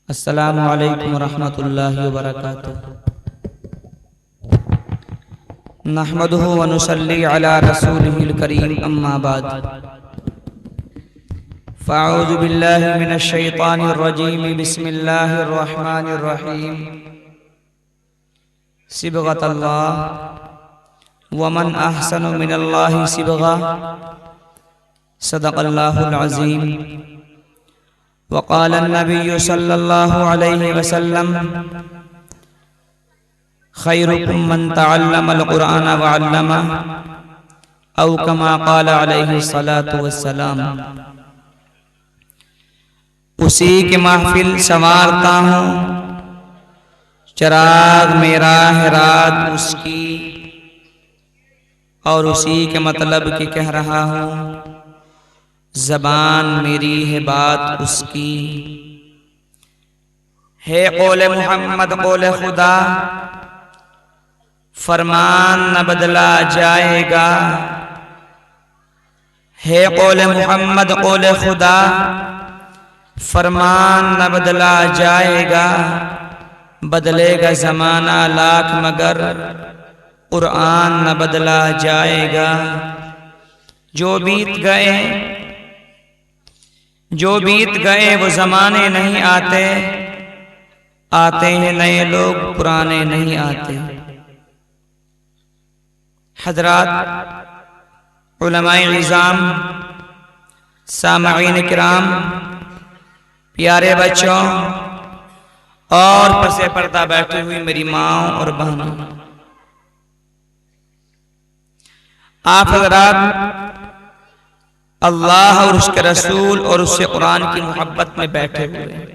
अस्सलामु अलैकुम वरहमतुल्लाहि वबरकातुह। नहमदुहु व नुसल्ली अला रसूलिहिल करीम, अम्मा बाद। फ़अऊज़ु बिल्लाहि मिनश शैतानिर रजीम, बिस्मिल्लाहिर रहमानिर रहीम। सिबगतल्लाह व मन अहसनु मिनल्लाहि सिबगा, सदक़ल्लाहुल अज़ीम। वक़ाल नबी सल्लल्लाहु अलैहि वसल्लम, खैरुकुम मन तअल्लमल कुरान व अल्लमा, औ कमा क़ाल अलैहि सलातु वस्सलाम। उसी की महफिल संवारता हूँ, चिराग मेरा है रात उसकी, और उसी के मतलब की कह रहा हूँ, ज़बान मेरी है बात उसकी। है कौले मोहम्मद कौले खुदा, फरमान न बदला जाएगा। है कौले मोहम्मद कौले खुदा, फरमान न बदला जाएगा। बदलेगा ज़माना लाख मगर कुरान न बदला जाएगा। जो बीत गए वो ज़माने नहीं आते, आते हैं नए लोग पुराने नहीं आते। हज़रात, उलमाए इज़ाम, सामईन किराम, प्यारे बच्चों और पर्दे पर्दा बैठी हुई मेरी माँ और बहनों, आप हज़रात अल्लाह और उसके रसूल और उससे कुरान की मोहब्बत में बैठे हुए हैं।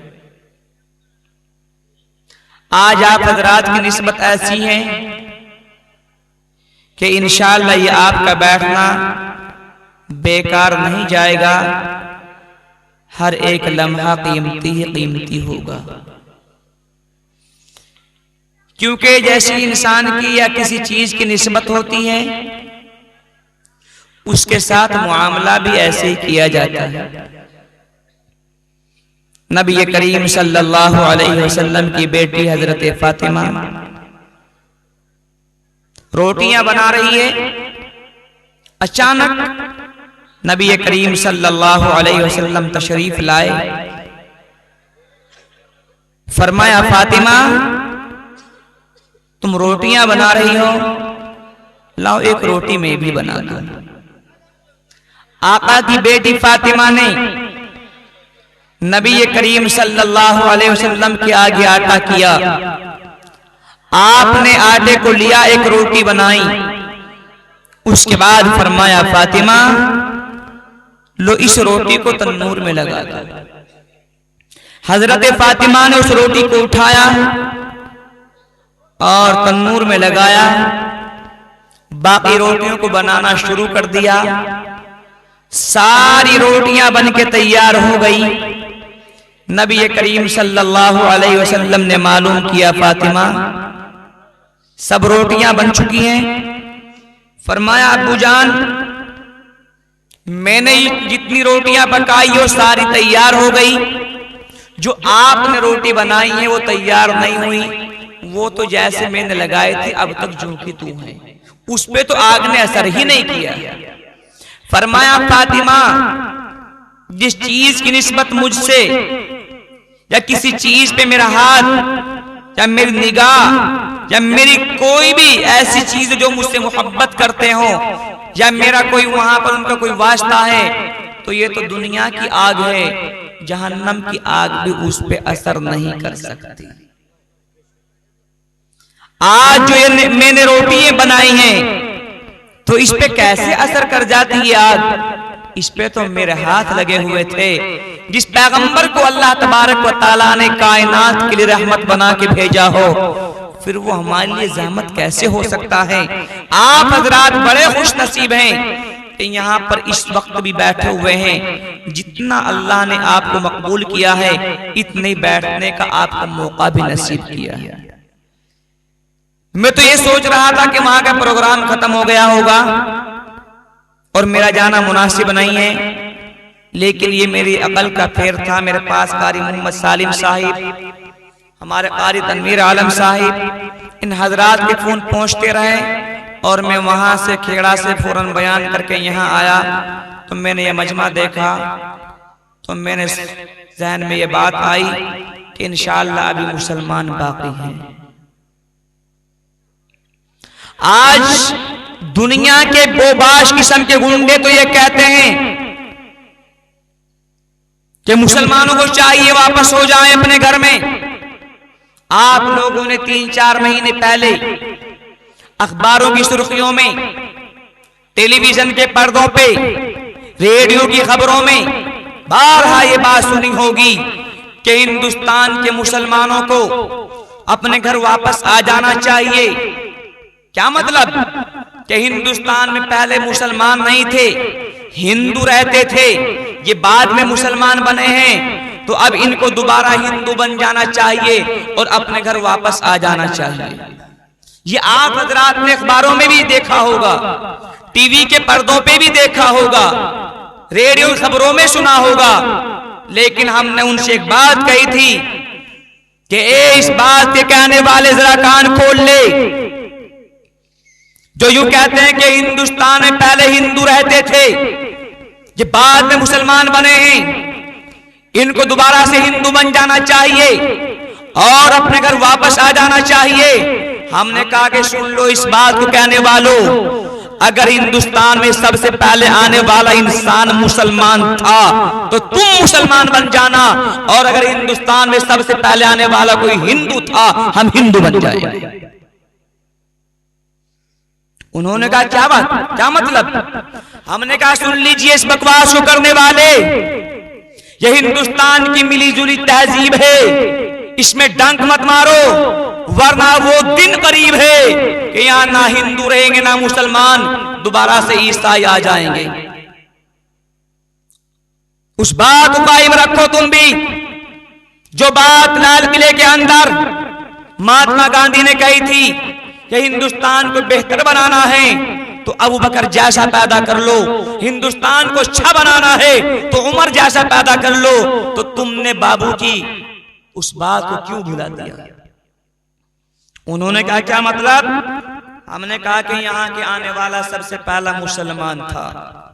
आज आप हज़रात की निस्बत ऐसी है कि इंशाअल्लाह ये आपका बैठना बेकार नहीं जाएगा। हर एक लम्हा कीमती होगा, क्योंकि जैसी इंसान की या किसी चीज की निस्बत होती है, उसके साथ मुआमला भी ऐसे ही किया जाता है। नबी करीम सल्लल्लाहु अलैहि वसल्लम की बेटी हजरत फातिमा रोटियां बना रही है। अचानक नबी करीम सल्लल्लाहु अलैहि वसल्लम तशरीफ लाए। फरमाया, फातिमा तुम रोटियां बना रही हो, लाओ एक रोटी मैं भी बना दूं। आका की बेटी फातिमा ने नबी करीम सल्लल्लाहु अलैहि वसल्लम के आगे आटा किया। आपने आटे को लिया, एक रोटी बनाई। उसके बाद फरमाया, फातिमा लो इस रोटी को तन्नूर में लगा दो। हजरत फातिमा ने उस रोटी को उठाया और तन्नूर में लगाया। बाकी रोटियों को बनाना शुरू कर दिया। सारी रोटियां बनके तैयार हो गई। नबी करीम सल्लल्लाहु अलैहि वसल्लम ने मालूम किया, फातिमा सब रोटियां बन चुकी हैं। फरमाया, अब्बू जान मैंने जितनी रोटियां पकाई वो सारी तैयार हो गई। जो आपने रोटी बनाई है वो तैयार नहीं हुई। वो तो जैसे मैंने लगाए थे अब तक जो कि तू है, उस पे तो आग ने असर ही नहीं किया। फरमाया, फातिमा जिस चीज की निस्बत मुझसे या किसी चीज पे मेरा हाथ या मेरी निगाह या मेरी कोई भी ऐसी चीज जो मुझसे मोहब्बत करते हो या मेरा कोई वहां पर उनका कोई वास्ता है, तो ये तो दुनिया की आग है, जहन्नम की आग भी उस पे असर नहीं कर सकती। आज जो मैंने रोटियां बनाई हैं तो इस पे कैसे असर कर जाती है आग? इस पे तो मेरे हाथ लगे हुए थे। जिस पैगंबर को अल्लाह तबारक व तआला ने कायनात के लिए रहमत बना के भेजा हो, फिर वो हमारे लिए ज़हमत कैसे हो सकता है? आप हजरात बड़े खुश नसीब हैं कि यहाँ पर इस वक्त भी बैठे हुए हैं। जितना अल्लाह ने आपको मकबूल किया है, इतने बैठने का आपको मौका भी नसीब किया है। मैं तो ये सोच रहा था कि वहां का प्रोग्राम खत्म हो गया होगा और मेरा जाना मुनासिब नहीं है, लेकिन ये मेरी अकल का फेर था। मेरे पास कारी मोहम्मद सालिम साहिब, हमारे कारी तनवीर आलम साहिब, इन हजरात के फोन पहुंचते रहे और मैं वहां से खेड़ा से फौरन बयान करके यहाँ आया। तो मैंने ये मजमा देखा तो मैंने ज़हन में ये बात आई कि इंशाअल्लाह अभी मुसलमान बाकी हैं। आज दुनिया के बोबाश किस्म के गुंडे तो ये कहते हैं कि मुसलमानों को चाहिए वापस हो जाएं अपने घर में। आप लोगों ने 3-4 महीने पहले अखबारों की सुर्खियों में, टेलीविजन के पर्दों पे, रेडियो की खबरों में बारहा ये बात सुनी होगी कि हिंदुस्तान के मुसलमानों को अपने घर वापस आ जाना चाहिए। क्या मतलब कि हिंदुस्तान में पहले मुसलमान नहीं थे, हिंदू रहते थे, ये बाद में मुसलमान बने हैं, तो अब इनको दोबारा हिंदू बन जाना चाहिए और अपने घर वापस आ जाना चाहिए। ये आप हजरात ने अखबारों में भी देखा होगा, टीवी के पर्दों पे भी देखा होगा, रेडियो खबरों में सुना होगा। लेकिन हमने उनसे एक बात कही थी कि इस बात के कहने वाले जरा कान खोल ले, जो यूं कहते हैं कि हिंदुस्तान में पहले हिंदू रहते थे, ये बाद में मुसलमान बने हैं, इनको दोबारा से हिंदू बन जाना चाहिए और अपने घर वापस आ जाना चाहिए। हमने कहा कि सुन लो इस बात को कहने वालों, अगर हिंदुस्तान में सबसे पहले आने वाला इंसान मुसलमान था तो तुम मुसलमान बन जाना, और अगर हिंदुस्तान में सबसे पहले आने वाला कोई हिंदू था हम हिंदू बन जाएंगे। उन्होंने कहा क्या बात, क्या मतलब? हमने कहा सुन लीजिए इस बकवास को करने वाले, ये हिंदुस्तान की मिली जुली तहजीब है, इसमें डंक मत मारो, वरना वो दिन करीब है कि यहां ना हिंदू रहेंगे ना मुसलमान, दोबारा से ईसाई आ जाएंगे। उस बात को कायम रखो तुम भी, जो बात लाल किले के अंदर महात्मा गांधी ने कही थी कि हिंदुस्तान को बेहतर बनाना है तो अबू बकर जैसा पैदा कर लो, हिंदुस्तान को अच्छा बनाना है तो उमर जैसा पैदा कर लो, तो तुमने बाबू की उस बात को क्यों भुला दिया? उन्होंने कहा क्या मतलब? हमने कहा कि यहाँ के आने वाला सबसे पहला मुसलमान था,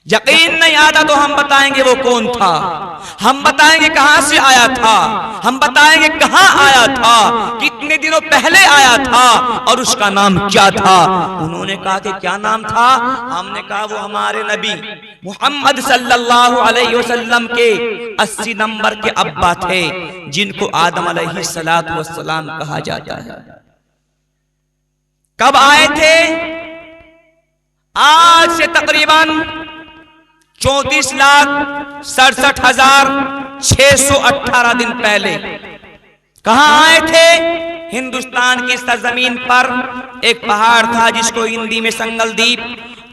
यकीन नहीं आता तो हम बताएंगे वो कौन था, हम बताएंगे कहां से आया था, हम बताएंगे कहां आया था, कितने दिनों पहले आया था और उसका नाम क्या था। उन्होंने कहा कि क्या नाम था? हमने कहा वो हमारे नबी मोहम्मद सल्लल्लाहु अलैहि वसल्लम के 80 नंबर के अब्बा थे, जिनको आदम अलैहिस्सलातु वस्सलाम कहा जाता है। कब आए थे? आज से तकरीबन 34,67,618 दिन पहले। कहां आए थे? हिंदुस्तान की सरजमीन पर एक पहाड़ था जिसको हिंदी में संगल द्वीप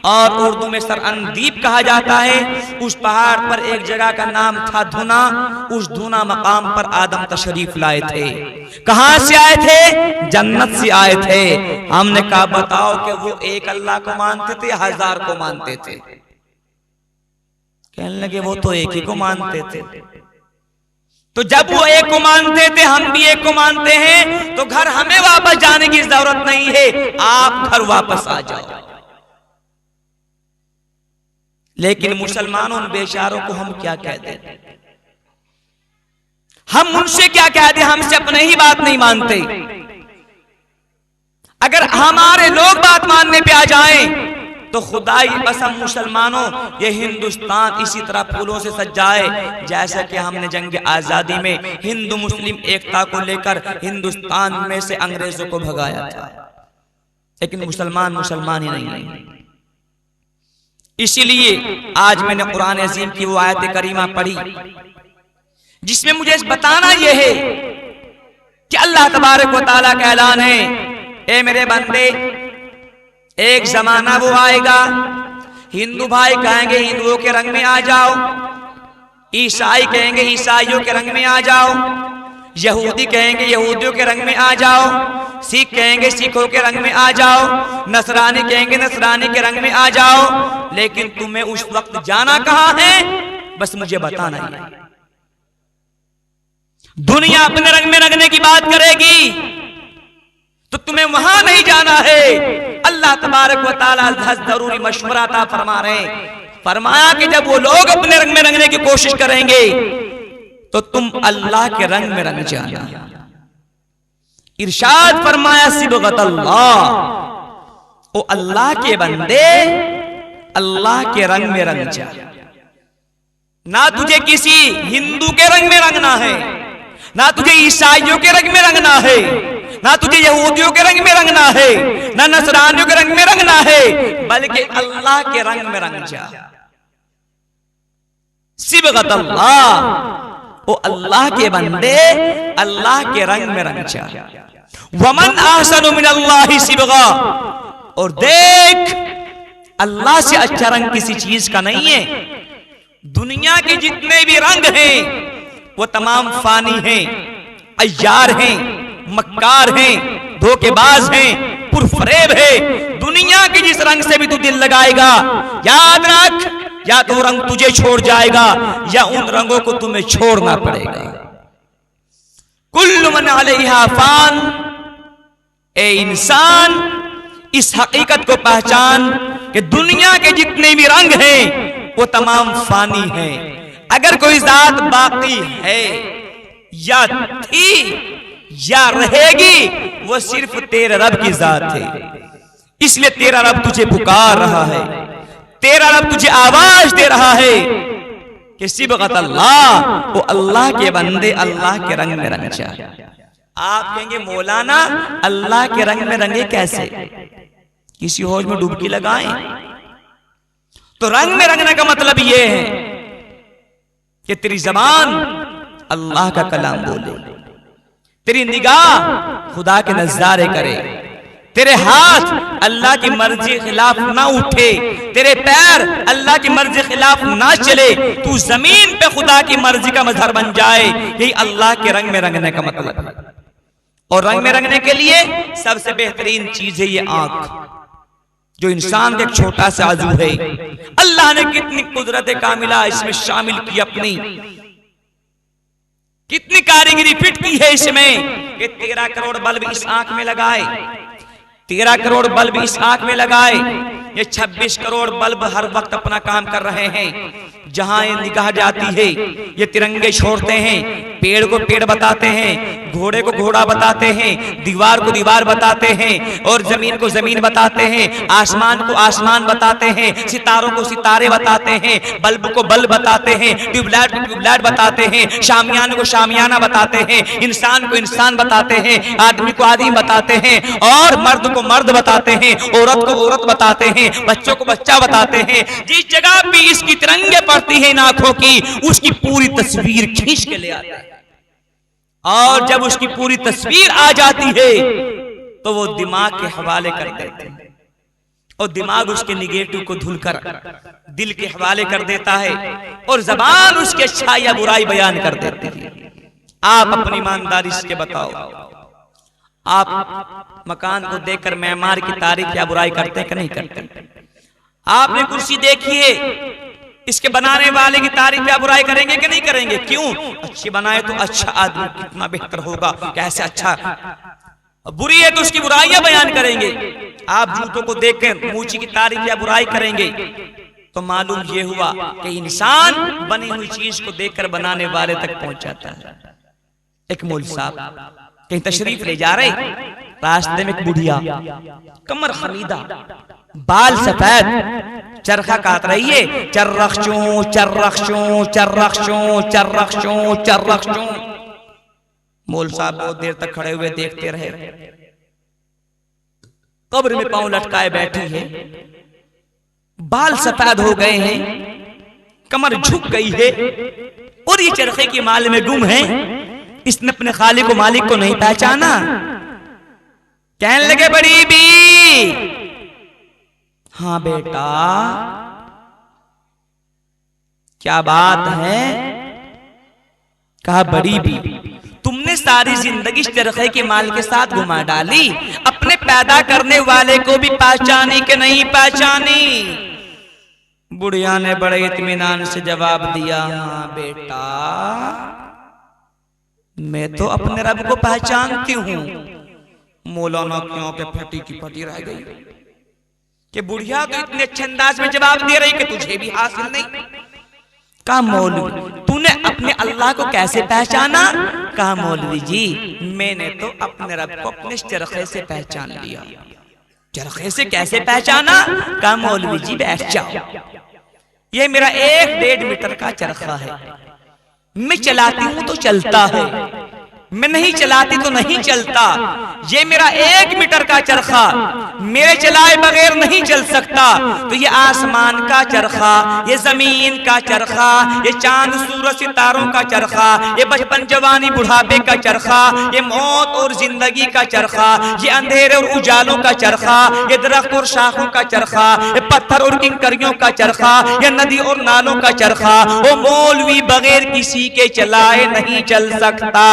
और उर्दू में सरअनद्वीप कहा जाता है। उस पहाड़ पर एक जगह का नाम था धुना। उस धुना मकाम पर आदम तशरीफ लाए थे। कहां से आए थे? जन्नत से आए थे। हमने कहा बताओ कि वो एक अल्लाह को मानते थे, 1000 को मानते थे? कहने लगे वो तो एक ही को मानते थे। तो जब वो एक को मानते थे, हम भी एक को मानते हैं, तो घर हमें वापस जाने की जरूरत नहीं है, आप घर वापस आ जाओ। लेकिन मुसलमानों उन बेचारों को हम क्या कह दें? हम उनसे क्या कह दें? हमसे अपने ही बात नहीं मानते। अगर हमारे लोग बात मानने पे आ जाएं तो खुदाई कसम मुसलमानों, ये हिंदुस्तान इसी तरह फूलों से सज जाए जैसा कि हमने जंग आजादी में हिंदू मुस्लिम एकता को लेकर हिंदुस्तान में से अंग्रेजों को भगाया था। लेकिन मुसलमान मुसलमान ही नहीं है। इसीलिए आज मैंने कुरान अजीम की वो आयत करीमा पढ़ी जिसमें मुझे बताना यह है कि अल्लाह तबारक व तआला का ऐलान है, ए मेरे बंदे, एक जमाना वो आएगा, हिंदू भाई कहेंगे हिंदुओं के रंग में आ जाओ, ईसाई कहेंगे ईसाइयों के रंग में आ जाओ, यहूदी कहेंगे यहूदियों के रंग में आ जाओ, सिख कहेंगे सिखों के रंग में आ जाओ, नसरानी कहेंगे नसरानी के रंग में आ जाओ। लेकिन तुम्हें उस वक्त जाना कहां है? बस मुझे बताना है। दुनिया अपने रंग में रंगने की बात करेगी तो तुम्हें वहां नहीं जाना है। अल्लाह तबारक व तआला जरूरी मशवरा अता फरमा रहे हैं। फरमाया कि जब वो लोग अपने रंग में रंगने की कोशिश करेंगे तो तुम अल्लाह के रंग में रंग जाना। इरशाद फरमाया सिबगतल्लाह, ओ अल्लाह के बंदे अल्लाह के रंग में रंग जा। ना तुझे किसी हिंदू के रंग में रंगना है, ना तुझे ईसाइयों के रंग में रंगना है, ना तुझे यहूदियों के रंग में रंगना है, ना नसरानियों के रंग में रंगना है, बल्कि अल्लाह के रंग में रंग जा। सिबगतल्लाह, ओ अल्लाह के बंदे अल्लाह के रंग में रंग जा। वमन अहसनु मिनल्लाहि सिबगा, और देख अल्लाह से अच्छा रंग किसी चीज का नहीं है। दुनिया के जितने भी रंग हैं वो तमाम फानी हैं, अय्यार हैं, मक्कार हैं, धोखेबाज हैं, पुरफरेब है। दुनिया के जिस रंग से भी तू दिल लगाएगा, याद रख, या तो रंग तुझे छोड़ जाएगा या उन रंगों को तुम्हें छोड़ना पड़ेगा। कुल्लु मन अलैहा फान, ए इंसान इस हकीकत को पहचान कि दुनिया के जितने भी रंग हैं वो तमाम फानी हैं। अगर कोई जात बाकी है या थी या रहेगी, वो सिर्फ तेरे रब की जात है। इसलिए तेरा रब तुझे पुकार रहा है, तेरा रब तुझे आवाज दे रहा है कि सिबगतल्लाह, वो अल्लाह के बंदे अल्लाह के रंग में रंग जा। आप कहेंगे मौलाना अल्लाह के रंग में रंगे कैसे? किसी हौज में डुबकी लगाएं। तो रंग में रंगने का मतलब यह है कि तेरी जबान अल्लाह का कलाम बोले, तेरी निगाह खुदा के नज़ारे करे, तेरे हाथ अल्लाह की मर्जी खिलाफ ना उठे, तेरे पैर अल्लाह की मर्जी खिलाफ ना चले, तू जमीन पे खुदा की मर्जी का मजहर बन जाए। यही अल्लाह के रंग में रंगने का मतलब है। और रंग में रंगने के लिए सबसे बेहतरीन चीज है ये आंख, जो इंसान का एक छोटा सा आजू है। अल्लाह ने कितनी कुदरत कामिला इसमें शामिल की, अपनी कितनी कारीगरी फिट की है इसमें कि 13 करोड़ बल्ब इस आंख में लगाए, 13 करोड़ बल्ब इस आंख में लगाए, ये 26 करोड़ बल्ब हर वक्त अपना काम कर रहे हैं। जहां ये निगाह जाती है ये तिरंगे छोड़ते हैं, पेड़ को पेड़ बताते हैं, घोड़े को घोड़ा बताते हैं, दीवार को दीवार बताते हैं, और जमीन को जमीन बताते हैं, आसमान को आसमान बताते हैं, सितारों को सितारे बताते हैं, बल्ब को बल्ब बताते हैं, ट्यूबलाइट को ट्यूबलाइट बताते हैं, शामियाने को शामियाना बताते हैं, इंसान को इंसान बताते हैं, आदमी को आदमी बताते हैं, और मर्द को मर्द बताते हैं, औरत को औरत बताते हैं, बच्चों को बच्चा बताते हैं। जिस जगह भी इसकी तिरंगे पड़ती है इन आंखों की, उसकी पूरी तस्वीर खींच के ले आते हैं। और जब उसकी पूरी तस्वीर आ जाती है तो वो दिमाग के हवाले कर देते हैं, और दिमाग उसके निगेटिव को धुलकर दिल के हवाले कर देता है, और जबान उसके अच्छा या बुराई बयान कर देती है। आप अपनी ईमानदारी से बताओ, आप मकान को देखकर मेमार की तारीफ या बुराई करते हैं कि नहीं करते? आपने कुर्सी देखी है, इसके बनाने वाले की तारीफ या बुराई करेंगे कि नहीं करेंगे? क्यों? अच्छी बनाए तो अच्छा आदमी कितना बेहतर होगा, कैसे अच्छा, बुरी है तो उसकी बुराइयां बयान करेंगे। आप जूतों को देखकर मूची की तारीफ या बुराई करेंगे तो मालूम ये हुआ कि इंसान बनी हुई चीज को देखकर बनाने वाले तक पहुंच जाता है। एक मौलवी साहब कहीं तशरीफ ले जा रहे, रास्ते में एक बुढ़िया कमर खमीदा, बाल सफेद, चरखा काट रही है, चर्रखचू चर्रखचू चर्रखचू चर्रखचू चर्रखचू। मौल साहब बहुत देर तक खड़े हुए देखते रहे। कब्र में पांव लटकाए बैठी है, बाल सफेद हो गए हैं, कमर झुक गई है, और ये चरखे की माल में गुम है। इसने अपने खालिक को मालिक को नहीं पहचाना। कहने लगे बड़ी बी, हाँ बेटा क्या बात है? कहा बड़ी बी, तुमने सारी जिंदगी चरखे के माल के साथ घुमा डाली, अपने पैदा करने वाले को भी पहचानी कि नहीं पहचानी? बुढ़िया ने बड़े इत्मीनान से जवाब दिया, हाँ बेटा, मैं तो अपने रब को पहचानती हूं। मौलाना क्यों के फटी की फटी रह गई कि बुढ़िया तो इतने अच्छे अंदाज में जवाब दे रही कि तुझे भी हासिल नहीं। कहा मौलवी, तूने अपने अल्लाह को कैसे पहचाना? कहा मौलवी जी, मैंने तो अपने रब को अपने चरखे से पहचान लिया। चरखे से कैसे पहचाना? कहा मौलवी जी बैठ जाओ, ये मेरा 1-1.5 मीटर का चरखा है, मैं चलाती हूं तो चलता है, मैं नहीं चलाती तो नहीं चलता। ये मेरा 1 मीटर का चरखा मेरे चलाए बगैर नहीं चल सकता। तो ये आसमान का चरखा, ये जमीन का चरखा, ये चांद सूरज सितारों का चरखा, ये बचपन जवानी बुढ़ापे का चरखा, ये मौत और जिंदगी का चरखा, ये अंधेरे और उजालों का चरखा, ये दरख्त और शाखों का चरखा, ये पत्थर और किंकरियों का चरखा, ये नदी और नालों का चरखा, वो मौलवी बगैर किसी के चलाए नहीं चल सकता।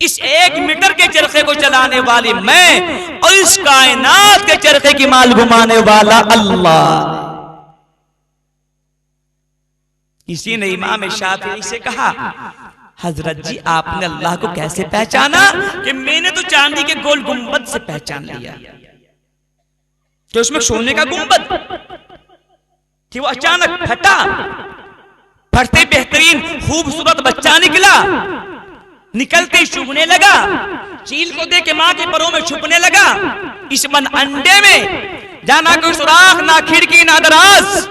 इस 1 मीटर के चरखे को चलाने वाली मैं और इस कायनात के चरखे की माल घुमाने वाला अल्लाह। इसी ने इमाम शाफी से कहा, हजरत जी आपने अल्लाह को कैसे पहचाना? कि मैंने तो चांदी के गोल गुंबद से पहचान लिया कि उसमें सोने का गुंबद कि वो अचानक फटा, फटते बेहतरीन खूबसूरत बच्चा निकला, निकलते ही चुभने लगा, चील को देख के मां के परों में छुपने लगा। इस मन अंडे में जाना कोई सुराख, ना खिड़की, ना दराज,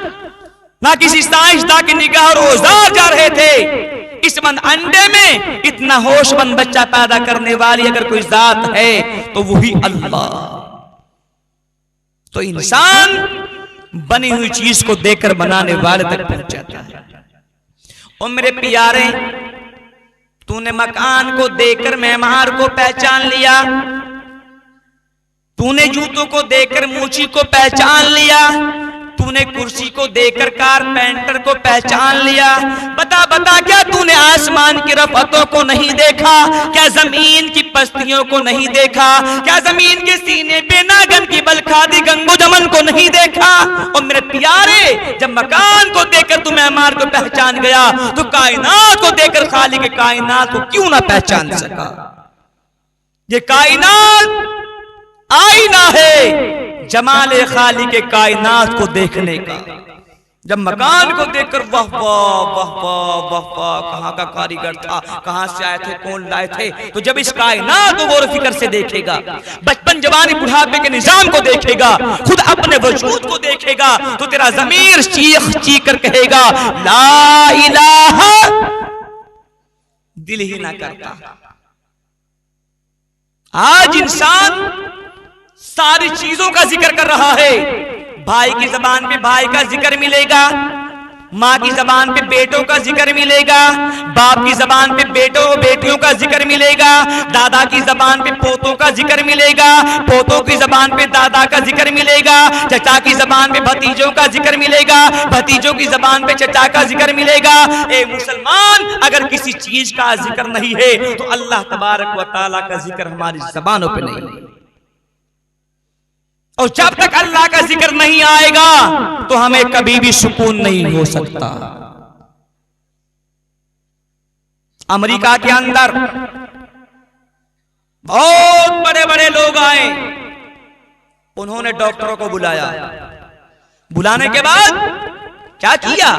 ना किसी साइंसदां की निगाह और औजार जा रहे थे। इस मन अंडे में इतना होशमंद बच्चा पैदा करने वाली अगर कोई जात है तो वही अल्लाह। तो इंसान बनी हुई चीज को देखकर बनाने वाले तक पहुंच जाता है। और मेरे प्यारे, तूने मकान को देखकर मेहमान को पहचान लिया, तूने जूतों को देखकर मूछी को पहचान लिया, तूने कुर्सी को देखकर कारपेंटर को पहचान लिया। बता बता, क्या तूने आसमान की रफ़अतों को नहीं देखा? क्या जमीन की पस्तियों को नहीं देखा? क्या जमीन के सीने पे नागन की बलखादी गंगो जमन को नहीं देखा? और मेरे प्यारे, जब मकान को देखकर तू मेहमान को पहचान गया तो कायनात को देखकर खालिक के कायनात को क्यों ना पहचान सका? ये कायनात आईना है जमाले खालिक के कायनात को देखने का। जब मकान को देखकर वाह वाह वाह वाह वाह वाह, कहाँ का कारीगर था, कहाँ से आए थे, कौन लाए थे, तो जब इस कायनात को गौर फिक्र से देखेगा, बचपन जवानी बुढ़ापे के निजाम को देखेगा, खुद अपने वजूद को देखेगा, तो तेरा ज़मीर चीख चीख कर कहेगा ला इलाहा, दिल ही ना करता। आज इंसान सारी चीजों का जिक्र कर रहा है। भाई की जबान पे भाई का जिक्र मिलेगा, माँ की जबान पे बेटों का जिक्र मिलेगा, बाप की जबान पे बेटों बेटियों का जिक्र मिलेगा, दादा की जबान पे पोतों का जिक्र मिलेगा, पोतों की जबान पे दादा का जिक्र मिलेगा, चचा की जबान पे भतीजों का जिक्र मिलेगा, भतीजों की जबान पे चचा का जिक्र मिलेगा। ए मुसलमान, अगर किसी चीज का जिक्र नहीं है तो अल्लाह तबारक व तआला का जिक्र हमारी जबानों पे नहीं है। और जब तक अल्लाह का जिक्र नहीं आएगा तो हमें कभी भी सुकून नहीं हो सकता। अमेरिका के अंदर बहुत बड़े बड़े लोग आए, उन्होंने डॉक्टरों को बुलाया। बुलाने के बाद क्या किया?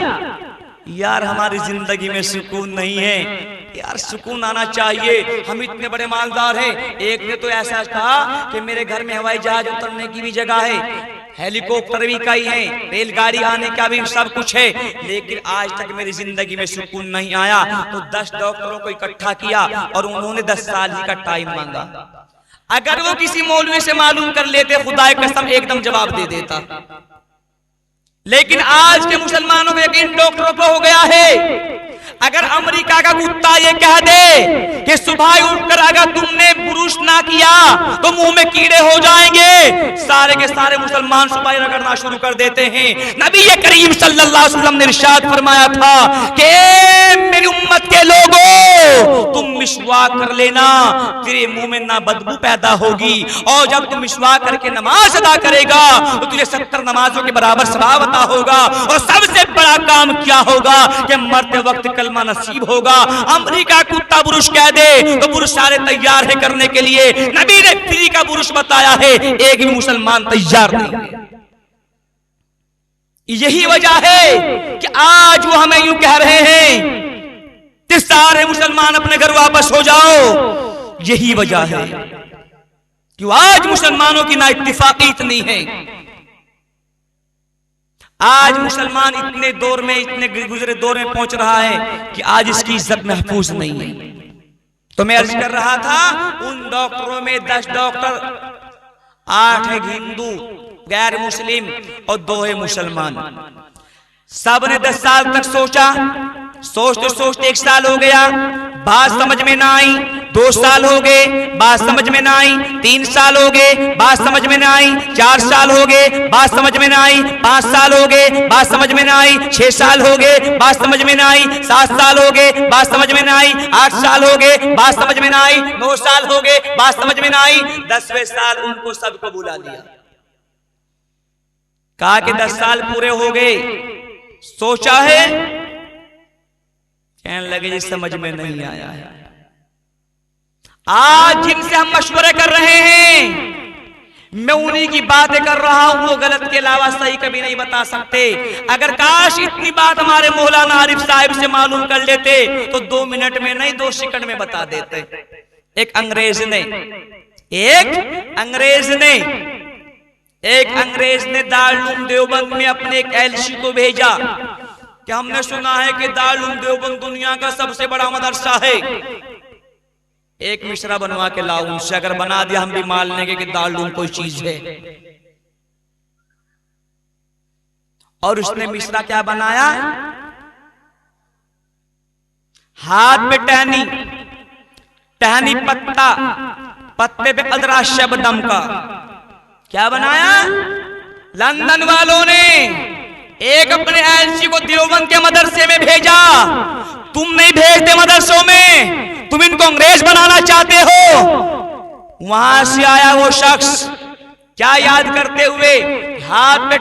यार हमारी जिंदगी में सुकून नहीं है, यार सुकून आना चाहिए, हम इतने बड़े मालदार हैं। एक ने तो ऐसा कहा कि मेरे घर में हवाई जहाज उतरने की भी जगह है, हेलीकॉप्टर भी कई है, रेलगाड़ी आने का भी सब कुछ है, लेकिन आज तक मेरी जिंदगी में सुकून नहीं आया। तो 10 डॉक्टरों को इकट्ठा किया और उन्होंने 10 साल ही का टाइम मांगा। अगर वो किसी मौलवी से मालूम कर लेते, खुदा की कसम एकदम जवाब दे देता। लेकिन आज के मुसलमानों में यकीन डॉक्टरों पर हो गया है। अगर अमेरिका का कुत्ता ये कह दे कि सुबह उठकर अगर तुमने ब्रुश ना किया तो मुंह में कीड़े हो जाएंगे, सारे के सारे मुसलमान सुबह रगड़ना शुरू कर देते हैं। नबी करीम सल्लल्लाहु अलैहि वसल्लम ने इरशाद फरमाया था कि मेरी उम्मत के लोगों, तुम मिसवाक कर लेना, तेरे मुंह में ना बदबू पैदा होगी, और जब तुम मिसवाक करके नमाज अदा करेगा तो तुझे 70 नमाजों के बराबर सवाब अता होगा। और सबसे बड़ा काम क्या होगा कि मरते वक्त कलमा नसीब होगा। अमेरिका कुत्ता बुरुश कह दे तो बुरुश सारे तैयार है करने के लिए, नबी ने फ्री का बुरुश बताया है, एक भी मुसलमान तैयार नहीं है। यही वजह है कि आज वो हमें यूं कह रहे हैं कि सारे मुसलमान अपने घर वापस हो जाओ। यही वजह है कि आज मुसलमानों की ना इत्तिफाकी इतनी है। आज मुसलमान इतने दौर में, इतने गुजरे दौर में पहुंच रहा है कि आज इसकी इज्जत महफूज नहीं है। तो मैं अर्ज कर रहा था, उन डॉक्टरों में 10 डॉक्टर, 8 है हिंदू गैर मुस्लिम और 2 है मुसलमान। सब ने 10 साल तक सोचा, सोचते सोचते 1 साल हो गया, बात समझ में ना आई। 2 साल हो गए, बात समझ में ना आई। 3 साल हो गए, बात समझ में ना आई। 4 साल हो गए, बात समझ में ना आई। 5 साल हो गए, बात समझ में ना आई। 6 साल हो गए, बात समझ में ना आई। 7 साल हो गए, बात समझ में ना आई। 8 साल हो गए, बात समझ में ना आई। 9 साल हो गए, बात समझ में ना आई। 10वें साल उनको सबको बुला दिया, कहा कि 10 साल पूरे हो गए, सोचा है, कहने लगे जी समझ में नहीं आया है। आज जिनसे हम मशवरे कर रहे हैं, मैं उन्हीं की बातें कर रहा हूं, वो गलत के अलावा सही कभी नहीं बता सकते। अगर काश इतनी बात हमारे मौलाना आरिफ साहिब से मालूम कर लेते तो 2 मिनट में नहीं 2 सेकंड में बता देते। एक अंग्रेज ने दारुल देवबंद में अपने एक एलसी को भेजा कि हमने सुना है कि दारुल देवबंद दुनिया का सबसे बड़ा मदरसा है, एक मिसरा बनवा के लाओ उनसे, अगर बना दिया हम भी मान लेंगे कि दारुल कोई चीज है। और उसने मिसरा क्या बनाया, हाथ पे टहनी पत्ता, पत्ते पे अदरा शबनम का क्या बनाया। लंदन वालों ने एक अपने एलसी को देवबंद के मदरसे में भेजा। तुम नहीं भेजते मदरसों में, तुम इनको अंग्रेज बनाना चाहते हो। वहां से आया वो शख्स, क्या याद करते हुए, हाथ पे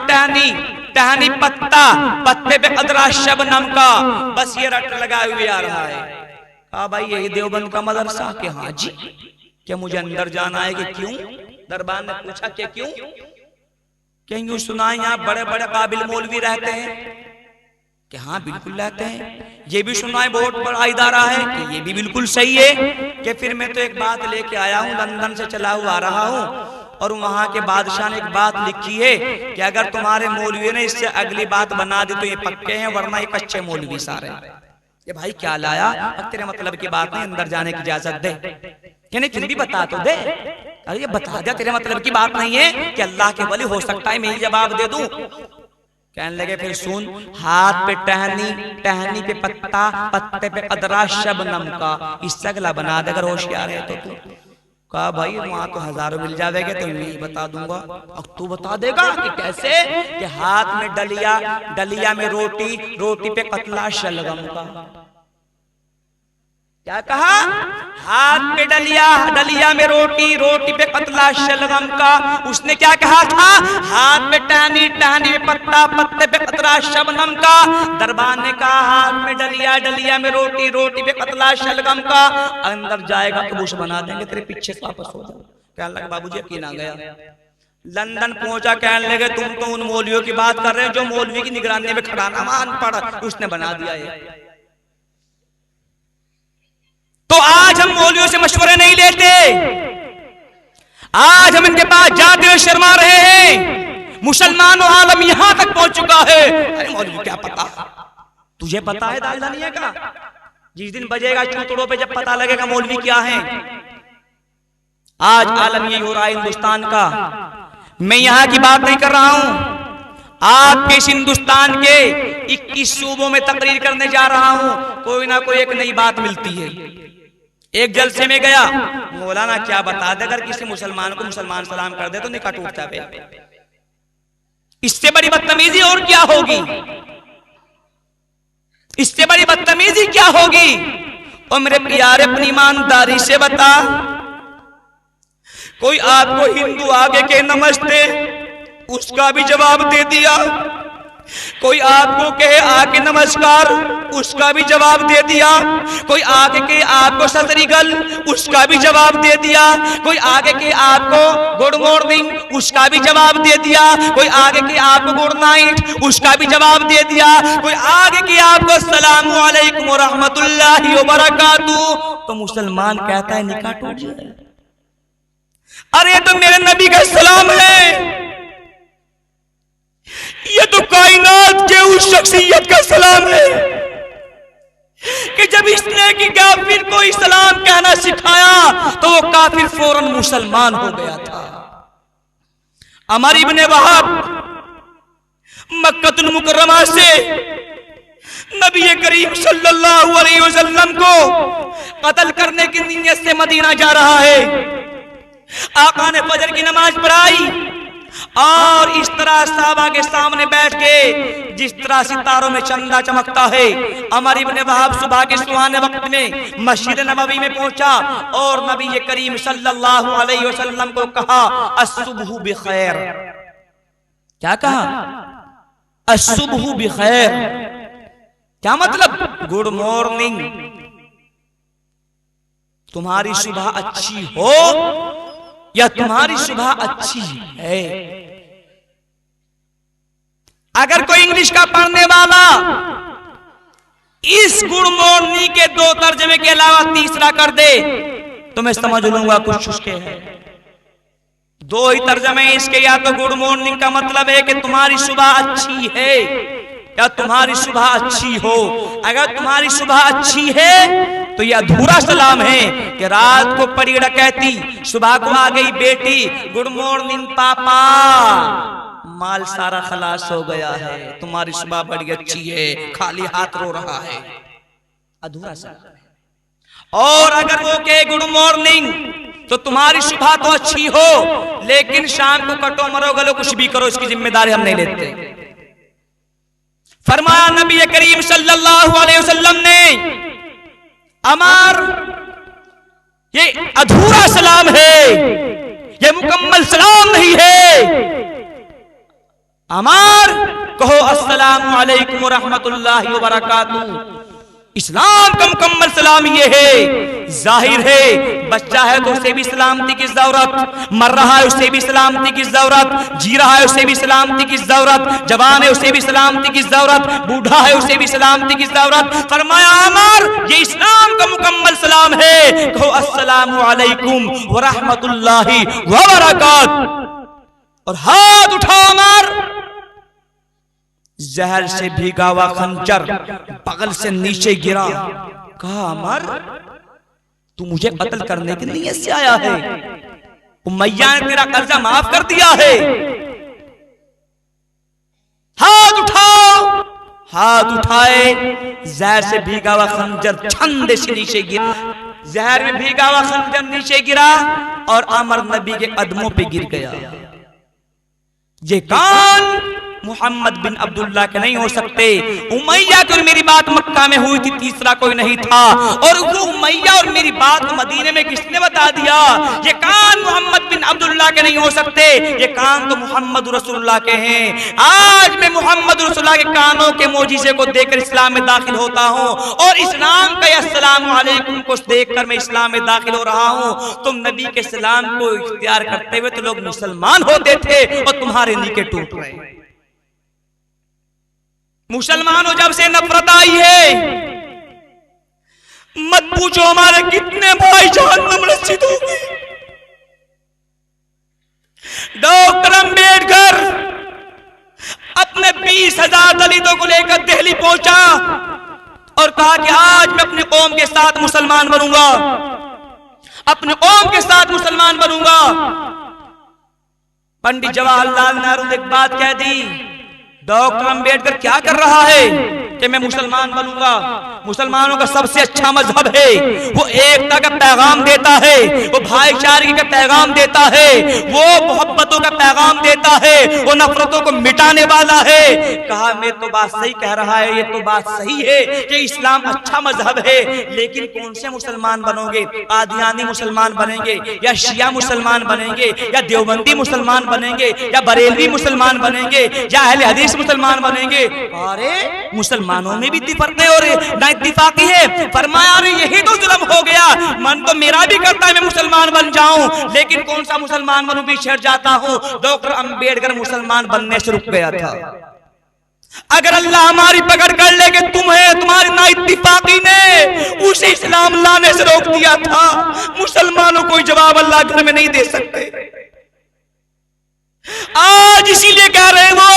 टहनी पत्ता, पत्ते पे अदरा शबनम का, बस ये रट लगाए हुए आ रहा है। कहा भाई यही देवबंद का मदरसा? के हाँ जी। क्या मुझे अंदर जाना है? कि क्यों? दरबार ने पूछा कि क्यों? क्या यूं सुना यहाँ बड़े बड़े काबिल मौलवी रहते हैं? कि हाँ बिल्कुल रहते हैं। ये भी सुना है बहुत बड़ा इदारा है? कि ये भी बिल्कुल सही है। कि फिर मैं तो एक बात लेके आया हूँ, लंदन से चला हुआ आ रहा हूँ, और वहां के बादशाह ने एक बात लिखी है कि अगर तुम्हारे मौलवी ने इससे अगली बात बना दी तो ये पक्के हैं, वरना ये कच्चे मौलवी सारे। ये भाई क्या लाया? तेरे मतलब की बात नहीं, अंदर जाने की इजाजत दे। कि नहीं तुम भी बता तो दे। अरे ये बता दिया, तेरे मतलब की बात नहीं है कि अल्लाह के वली, हो सकता है मैं ही जवाब दे दूं। कहने लगे फिर सुन, हाथ पे टहनी पे पत्ता, पत्ते पे अदरा शबनम का, इससे अगला बना दे अगर होशियार है तो तू। कहा भाई वहां तो हजारों मिल जाएगा, तो मैं बता दूंगा। अब तू बता देगा कि कैसे? कि हाथ में डलिया में रोटी पे कतला शलगम का। क्या कहा? हाथ पे डलिया में रोटी पे कतला शलगम का। उसने क्या कहा था? हाथ पे टहनी में पत्ते पे कतला शबनम का। दरबार ने कहा हाथ में डलिया में रोटी पे कतला शलगम का। अंदर जाएगा तो बुश बना देंगे, तेरे पीछे से वापस हो जाएगा। कहने लगा बाबूजी यकीन आ गया। लंदन पहुंचा, कहने लगे तुम तो उन मौलवियों की बात कर रहे हो जो मौलवी की निगरानी में खड़ा नामान पड़ा, उसने बना दिया है। तो आज हम मौलवियों से मशवरे नहीं लेते, आज हम इनके पास जाते हुए शर्मा रहे हैं। मुसलमानों आलम यहां तक पहुंच चुका है। अरे मौलवी क्या पता? तुझे पता है दानिया का? जिस दिन बजेगा चूतड़ों पे, जब पता लगेगा मौलवी क्या है। आज आलम यही हो रहा है हिंदुस्तान का। मैं यहां की बात नहीं कर रहा हूं, आपके इस हिंदुस्तान के 21 सूबों में तकरीर करने जा रहा हूं, कोई ना कोई एक नई बात मिलती है। एक जलसे में गया, मौलाना क्या बता दे, अगर किसी मुसलमान को मुसलमान सलाम कर दे तो निकाह टूटता है। इससे बड़ी बदतमीजी और क्या होगी? इससे बड़ी बदतमीजी क्या होगी? और मेरे प्यारे अपनी ईमानदारी से बता, कोई आपको हिंदू आगे के नमस्ते, उसका भी जवाब दे दिया। कोई आपको कहे आके नमस्कार, उसका भी जवाब दे दिया। कोई आगे के आपको सतरीगल, उसका भी जवाब दे दिया। कोई आगे के आपको गुड मॉर्निंग, उसका भी जवाब दे दिया। कोई आगे के आपको गुड नाइट, उसका भी जवाब दे दिया। कोई आगे के आपको अस्सलामु अलैकुम व रहमतुल्लाहि व बरकातुहू, तो मुसलमान कहता है निकाह टूट जाए। अरे तो मेरे नबी का सलाम है, ये तो कायनात के उस शख्सियत का सलाम है कि जब इसने कि काफिर को सलाम कहना सिखाया तो वो काफिर फौरन मुसलमान हो गया था। अमर इब्ने वहाब मक्कतुल मुकर्रमा से नबी करीम सल्लल्लाहु अलैहि वसल्लम को कत्ल करने की नीयत से मदीना जा रहा है। आका ने फजर की नमाज पढ़ाई और इस तरह साहबा के सामने बैठ के जिस तरह सितारों में चंदा चमकता है, अमर इब्ने वहाब सुबह के सुहाने वक्त में मस्जिद नबवी में पहुंचा और नबी करीम सल्लल्लाहु अलैहि वसल्लम को कहा अस्सुबहु बिखैर। क्या कहा? अस्सुबहु बिखैर। क्या मतलब? गुड मॉर्निंग, तुम्हारी सुबह अच्छी हो या तुम्हारी सुबह अच्छी है। अगर कोई इंग्लिश का पढ़ने वाला इस गुड मॉर्निंग के 2 तर्जमे के अलावा तीसरा कर दे तो मैं समझ लूंगा कुछ उसके है। 2 ही तर्जमे इसके, या तो गुड मॉर्निंग का मतलब है कि तुम्हारी सुबह अच्छी है या तुम्हारी सुबह अच्छी हो। अगर तुम्हारी सुबह अच्छी है तो यह अधूरा सलाम है कि रात को पड़ी डकैती, सुबह को आ गई बेटी, गुड मॉर्निंग पापा, माल सारा खलास हो गया है, तुम्हारी सुबह बड़ी अच्छी है, खाली हाथ रो रहा है, अधूरा सलाम। और अगर वो कहे गुड मॉर्निंग तो तुम्हारी सुबह तो अच्छी हो लेकिन शाम को कटो मरो गलो कुछ भी करो, इसकी जिम्मेदारी हम नहीं लेते। फरमाया नबी करीम सल्लल्लाहु अलैहि वसल्लम ने, अमर ये अधूरा सलाम है, ये मुकम्मल सलाम नहीं है। अमर कहो अस्सलामु अलैकुम व रहमतुल्लाहि व बरकातुहू। इस्लाम का मुकम्मल सलाम ये है। जाहिर है बच्चा है तो उसे भी सलामती की जरूरत, मर रहा है उसे भी सलामती की जरूरत, जी रहा है उसे भी सलामती की जरूरत, जवान है उसे भी सलामती की जरूरत, बूढ़ा है उसे भी सलामती की जरूरत। फरमाया अमर ये इस्लाम का मुकम्मल सलाम है, कहो अस्सलामु अलैकुम व रहमतुल्लाहि व बरकातुहू। और हाथ उठा अमर, जहर से भीगा हुआ खंजर बगल से नीचे गिरा। कहा अमर तू मुझे कत्ल करने की नीयत से आया है, उमैया ने तेरा कर्जा माफ कर दिया है। हाथ उठाओ। हाथ उठाए, जहर से भीगा हुआ खंजर छंदे से नीचे गिरा, जहर में भीगा हुआ खंजर नीचे गिरा और अमर नबी के कदमों पे गिर गया। ये कान मोहम्मद बिन अब्दुल्ला के नहीं हो सकते। उमैया की और मेरी बात मक्का में हुई थी, तीसरा कोई नहीं था। और वो उमैया और मेरी बात मदीने में किसने बता दिया? ये कान मोहम्मद बिन अब्दुल्ला के नहीं हो सकते, ये कान तो मोहम्मद रसूलुल्लाह के हैं। आज मैं मोहम्मद रसूलुल्लाह के कानों के मोजिज़े को देखकर इस्लाम में दाखिल होता हूँ और इस्लाम का अस्सलामु अलैकुम को देखकर मैं इस्लाम में दाखिल हो रहा हूँ। तुम नबी के सलाम को इख्तियार करते हुए तो लोग मुसलमान होते थे और तुम्हारे नीके टूट रहे। मुसलमानों जब से नफरत आई है, मत पूछो हमारे कितने भाई जहन्नम रसीद हो गए। डॉक्टर अंबेडकर अपने 20,000 दलितों को लेकर दिल्ली पहुंचा और कहा कि आज मैं अपनी कौम के साथ मुसलमान बनूंगा, अपनी कौम के साथ मुसलमान बनूंगा। पंडित जवाहरलाल नेहरू ने एक बात कह दी, डॉक्टर अंबेडकर क्या कर रहा है कि मैं मुसलमान बनूंगा। मुसलमानों का सबसे अच्छा मजहब है, वो एकता का पैगाम देता है, वो भाईचारे का पैगाम देता है, वो मोहब्बतों का पैगाम देता है, वो नफरतों को मिटाने वाला है। कहा मैं तो बात सही कह रहा है, ये तो बात सही है कि इस्लाम अच्छा मजहब है, लेकिन कौन से मुसलमान बनोगे? कादियानी मुसलमान बनेंगे या शिया मुसलमान बनेंगे या देवबंदी मुसलमान बनेंगे या बरेलवी मुसलमान बनेंगे या अहले हदीस मुसलमान बनेंगे? अरे मुसलमानों में भी इत्तेफाक नहीं हो रही, ना इत्तेफाकी है। फरमाया अरे यही तो जुल्म हो गया। मन तो मेरा भी करता है मैं मुसलमान बन जाऊं, लेकिन कौन सा मुसलमान बनूं, पीछे हट जाता हूं। डॉक्टर अंबेडकर मुसलमान बनने से रुक गया था। अगर अल्लाह हमारी पकड़ कर ले कि तुम्हें तुम्हारी ना इत्तेफाकी ने उसे इस्लाम लाने से रोक दिया था, मुसलमानों को जवाब अल्लाह घर में नहीं दे सकते। आज इसीलिए कह रहे वो